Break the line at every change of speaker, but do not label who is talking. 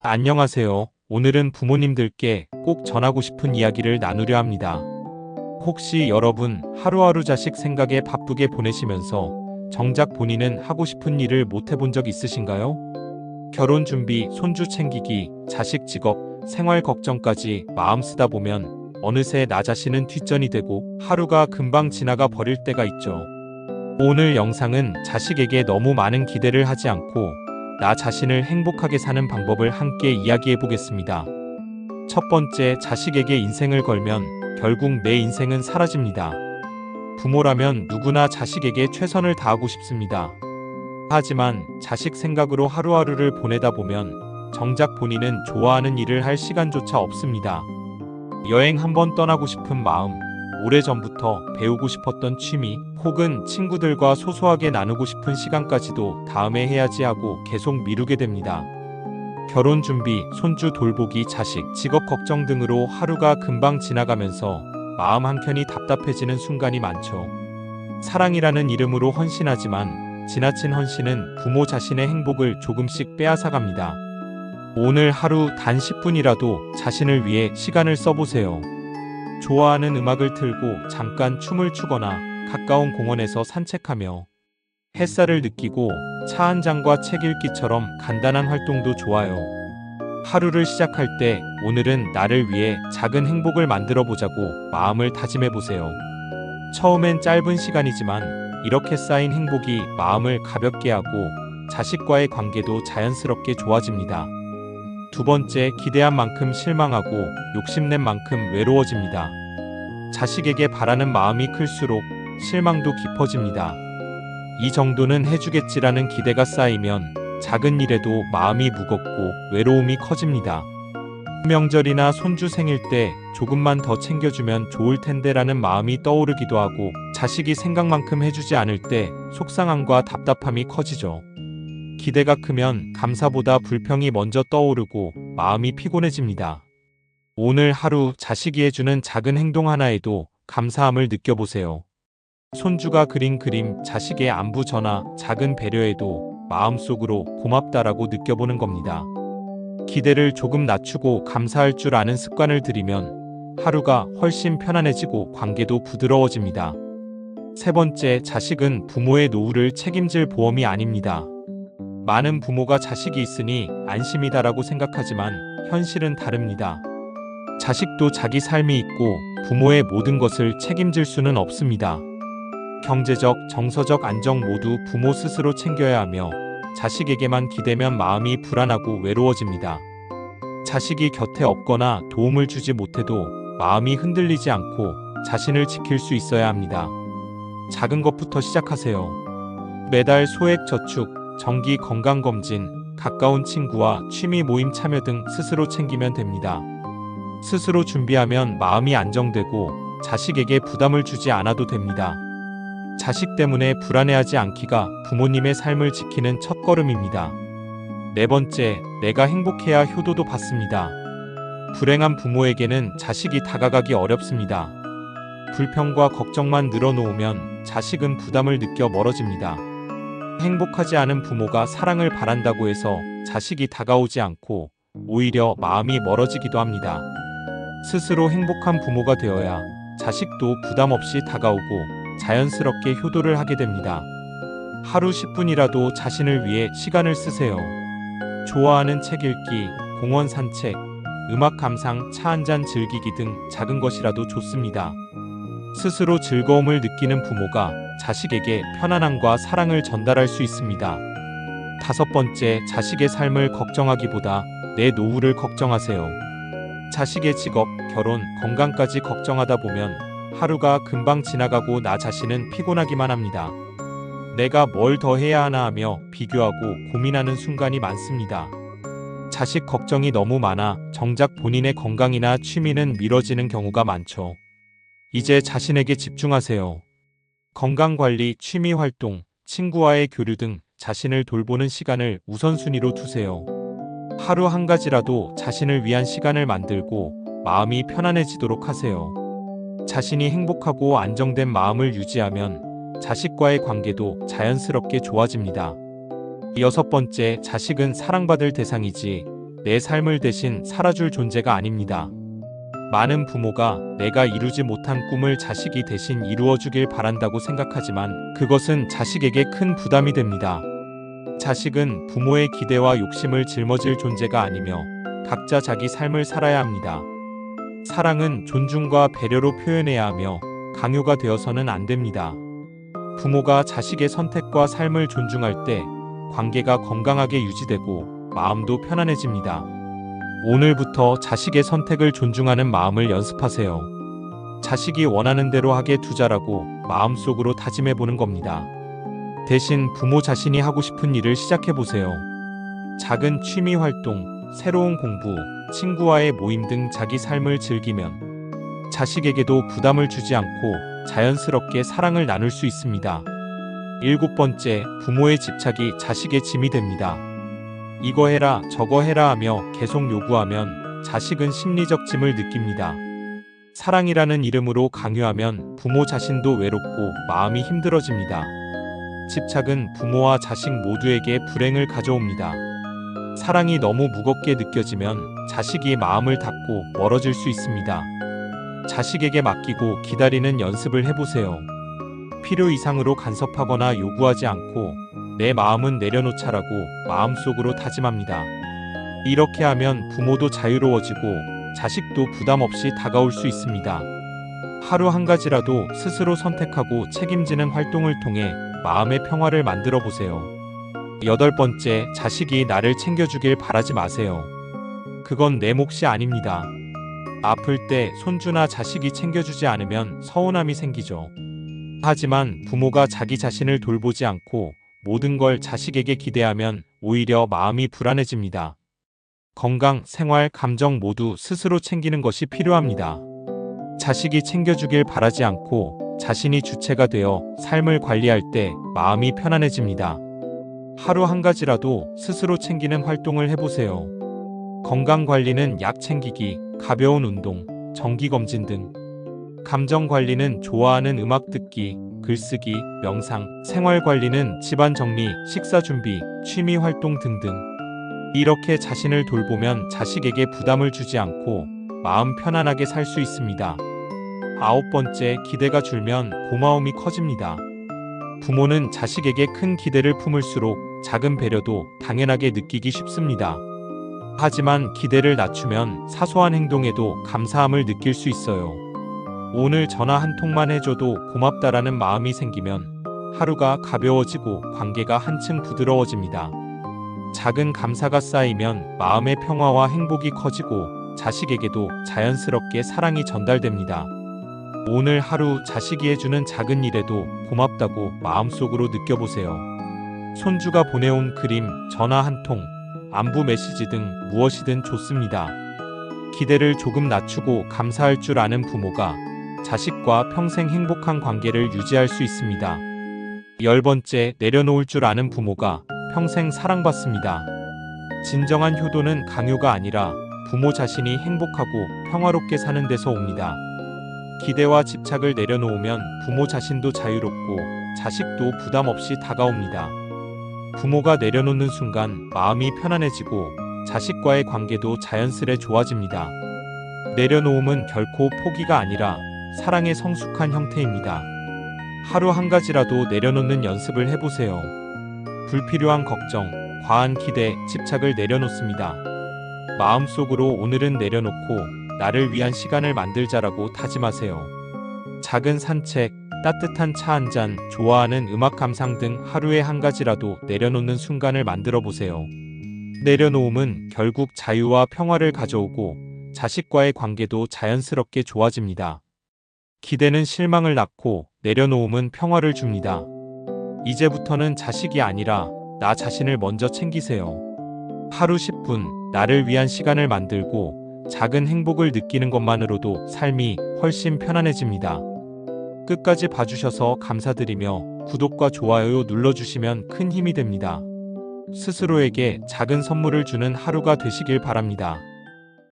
안녕하세요. 오늘은 부모님들께 꼭 전하고 싶은 이야기를 나누려 합니다. 혹시 여러분 하루하루 자식 생각에 바쁘게 보내시면서 정작 본인은 하고 싶은 일을 못 해본 적 있으신가요? 결혼 준비, 손주 챙기기, 자식 직업, 생활 걱정까지 마음 쓰다 보면 어느새 나 자신은 뒷전이 되고 하루가 금방 지나가 버릴 때가 있죠. 오늘 영상은 자식에게 너무 많은 기대를 하지 않고 나 자신을 행복하게 사는 방법을 함께 이야기해 보겠습니다. 첫 번째, 자식에게 인생을 걸면 결국 내 인생은 사라집니다. 부모라면 누구나 자식에게 최선을 다하고 싶습니다. 하지만 자식 생각으로 하루하루를 보내다 보면 정작 본인은 좋아하는 일을 할 시간조차 없습니다. 여행 한번 떠나고 싶은 마음, 오래전부터 배우고 싶었던 취미, 혹은 친구들과 소소하게 나누고 싶은 시간까지도 다음에 해야지 하고 계속 미루게 됩니다. 결혼 준비, 손주 돌보기, 자식, 직업 걱정 등으로 하루가 금방 지나가면서 마음 한켠이 답답해지는 순간이 많죠. 사랑이라는 이름으로 헌신하지만 지나친 헌신은 부모 자신의 행복을 조금씩 빼앗아갑니다. 오늘 하루 단 10분이라도 자신을 위해 시간을 써보세요. 좋아하는 음악을 틀고 잠깐 춤을 추거나 가까운 공원에서 산책하며 햇살을 느끼고 차 한 잔과 책 읽기처럼 간단한 활동도 좋아요. 하루를 시작할 때 오늘은 나를 위해 작은 행복을 만들어 보자고 마음을 다짐해 보세요. 처음엔 짧은 시간이지만 이렇게 쌓인 행복이 마음을 가볍게 하고 자식과의 관계도 자연스럽게 좋아집니다. 두 번째, 기대한 만큼 실망하고 욕심낸 만큼 외로워집니다. 자식에게 바라는 마음이 클수록 실망도 깊어집니다. 이 정도는 해주겠지라는 기대가 쌓이면 작은 일에도 마음이 무겁고 외로움이 커집니다. 명절이나 손주 생일 때 조금만 더 챙겨주면 좋을 텐데라는 마음이 떠오르기도 하고 자식이 생각만큼 해주지 않을 때 속상함과 답답함이 커지죠. 기대가 크면 감사보다 불평이 먼저 떠오르고 마음이 피곤해집니다. 오늘 하루 자식이 해주는 작은 행동 하나에도 감사함을 느껴보세요. 손주가 그린 그림, 자식의 안부 전화, 작은 배려에도 마음속으로 고맙다라고 느껴보는 겁니다. 기대를 조금 낮추고 감사할 줄 아는 습관을 들이면 하루가 훨씬 편안해지고 관계도 부드러워집니다. 세 번째, 자식은 부모의 노후를 책임질 보험이 아닙니다. 많은 부모가 자식이 있으니 안심이다라고 생각하지만 현실은 다릅니다. 자식도 자기 삶이 있고 부모의 모든 것을 책임질 수는 없습니다. 경제적, 정서적 안정 모두 부모 스스로 챙겨야 하며 자식에게만 기대면 마음이 불안하고 외로워집니다. 자식이 곁에 없거나 도움을 주지 못해도 마음이 흔들리지 않고 자신을 지킬 수 있어야 합니다. 작은 것부터 시작하세요. 매달 소액 저축, 정기 건강검진, 가까운 친구와 취미 모임 참여 등 스스로 챙기면 됩니다. 스스로 준비하면 마음이 안정되고 자식에게 부담을 주지 않아도 됩니다. 자식 때문에 불안해하지 않기가 부모님의 삶을 지키는 첫걸음입니다. 네 번째, 내가 행복해야 효도도 받습니다. 불행한 부모에게는 자식이 다가가기 어렵습니다. 불평과 걱정만 늘어놓으면 자식은 부담을 느껴 멀어집니다. 행복하지 않은 부모가 사랑을 바란다고 해서 자식이 다가오지 않고 오히려 마음이 멀어지기도 합니다. 스스로 행복한 부모가 되어야 자식도 부담 없이 다가오고 자연스럽게 효도를 하게 됩니다. 하루 10분이라도 자신을 위해 시간을 쓰세요. 좋아하는 책 읽기, 공원 산책, 음악 감상, 차 한잔 즐기기 등 작은 것이라도 좋습니다. 스스로 즐거움을 느끼는 부모가 자식에게 편안함과 사랑을 전달할 수 있습니다. 다섯 번째, 자식의 삶을 걱정하기보다 내 노후를 걱정하세요. 자식의 직업, 결혼, 건강까지 걱정하다 보면 하루가 금방 지나가고 나 자신은 피곤하기만 합니다. 내가 뭘 더 해야 하나 하며 비교하고 고민하는 순간이 많습니다. 자식 걱정이 너무 많아 정작 본인의 건강이나 취미는 미뤄지는 경우가 많죠. 이제 자신에게 집중하세요. 건강관리, 취미활동, 친구와의 교류 등 자신을 돌보는 시간을 우선순위로 두세요. 하루 한 가지라도 자신을 위한 시간을 만들고 마음이 편안해지도록 하세요. 자신이 행복하고 안정된 마음을 유지하면 자식과의 관계도 자연스럽게 좋아집니다. 여섯 번째, 자식은 사랑받을 대상이지 내 삶을 대신 살아줄 존재가 아닙니다. 많은 부모가 내가 이루지 못한 꿈을 자식이 대신 이루어주길 바란다고 생각하지만 그것은 자식에게 큰 부담이 됩니다. 자식은 부모의 기대와 욕심을 짊어질 존재가 아니며 각자 자기 삶을 살아야 합니다. 사랑은 존중과 배려로 표현해야 하며 강요가 되어서는 안 됩니다. 부모가 자식의 선택과 삶을 존중할 때 관계가 건강하게 유지되고 마음도 편안해집니다. 오늘부터 자식의 선택을 존중하는 마음을 연습하세요. 자식이 원하는 대로 하게 두자라고 마음속으로 다짐해보는 겁니다. 대신 부모 자신이 하고 싶은 일을 시작해보세요. 작은 취미 활동, 새로운 공부, 친구와의 모임 등 자기 삶을 즐기면 자식에게도 부담을 주지 않고 자연스럽게 사랑을 나눌 수 있습니다. 7번째, 부모의 집착이 자식의 짐이 됩니다. 이거 해라, 저거 해라 하며 계속 요구하면 자식은 심리적 짐을 느낍니다. 사랑이라는 이름으로 강요하면 부모 자신도 외롭고 마음이 힘들어집니다. 집착은 부모와 자식 모두에게 불행을 가져옵니다. 사랑이 너무 무겁게 느껴지면 자식이 마음을 닫고 멀어질 수 있습니다. 자식에게 맡기고 기다리는 연습을 해보세요. 필요 이상으로 간섭하거나 요구하지 않고 내 마음은 내려놓자라고 마음속으로 다짐합니다. 이렇게 하면 부모도 자유로워지고 자식도 부담 없이 다가올 수 있습니다. 하루 한 가지라도 스스로 선택하고 책임지는 활동을 통해 마음의 평화를 만들어 보세요. 8번째, 자식이 나를 챙겨주길 바라지 마세요. 그건 내 몫이 아닙니다. 아플 때 손주나 자식이 챙겨주지 않으면 서운함이 생기죠. 하지만 부모가 자기 자신을 돌보지 않고 모든 걸 자식에게 기대하면 오히려 마음이 불안해집니다. 건강, 생활, 감정 모두 스스로 챙기는 것이 필요합니다. 자식이 챙겨주길 바라지 않고 자신이 주체가 되어 삶을 관리할 때 마음이 편안해집니다. 하루 한 가지라도 스스로 챙기는 활동을 해보세요. 건강 관리는 약 챙기기, 가벼운 운동, 정기검진 등. 감정 관리는 좋아하는 음악 듣기, 글쓰기, 명상, 생활 관리는 집안 정리, 식사 준비, 취미 활동 등등. 이렇게 자신을 돌보면 자식에게 부담을 주지 않고 마음 편안하게 살 수 있습니다. 9번째, 기대가 줄면 고마움이 커집니다. 부모는 자식에게 큰 기대를 품을수록 작은 배려도 당연하게 느끼기 쉽습니다. 하지만 기대를 낮추면 사소한 행동에도 감사함을 느낄 수 있어요. 오늘 전화 한 통만 해줘도 고맙다라는 마음이 생기면 하루가 가벼워지고 관계가 한층 부드러워집니다. 작은 감사가 쌓이면 마음의 평화와 행복이 커지고 자식에게도 자연스럽게 사랑이 전달됩니다. 오늘 하루 자식이 해주는 작은 일에도 고맙다고 마음속으로 느껴보세요. 손주가 보내온 그림, 전화 한 통, 안부 메시지 등 무엇이든 좋습니다. 기대를 조금 낮추고 감사할 줄 아는 부모가 자식과 평생 행복한 관계를 유지할 수 있습니다. 10번째, 내려놓을 줄 아는 부모가 평생 사랑받습니다. 진정한 효도는 강요가 아니라 부모 자신이 행복하고 평화롭게 사는 데서 옵니다. 기대와 집착을 내려놓으면 부모 자신도 자유롭고 자식도 부담 없이 다가옵니다. 부모가 내려놓는 순간 마음이 편안해지고 자식과의 관계도 자연스레 좋아집니다. 내려놓음은 결코 포기가 아니라 사랑의 성숙한 형태입니다. 하루 한 가지라도 내려놓는 연습을 해보세요. 불필요한 걱정, 과한 기대, 집착을 내려놓습니다. 마음속으로 오늘은 내려놓고 나를 위한 시간을 만들자라고 다짐하세요. 작은 산책, 따뜻한 차 한 잔, 좋아하는 음악 감상 등 하루에 한 가지라도 내려놓는 순간을 만들어 보세요. 내려놓음은 결국 자유와 평화를 가져오고 자식과의 관계도 자연스럽게 좋아집니다. 기대는 실망을 낳고 내려놓음은 평화를 줍니다. 이제부터는 자식이 아니라 나 자신을 먼저 챙기세요. 하루 10분 나를 위한 시간을 만들고 작은 행복을 느끼는 것만으로도 삶이 훨씬 편안해집니다. 끝까지 봐주셔서 감사드리며 구독과 좋아요 눌러주시면 큰 힘이 됩니다. 스스로에게 작은 선물을 주는 하루가 되시길 바랍니다.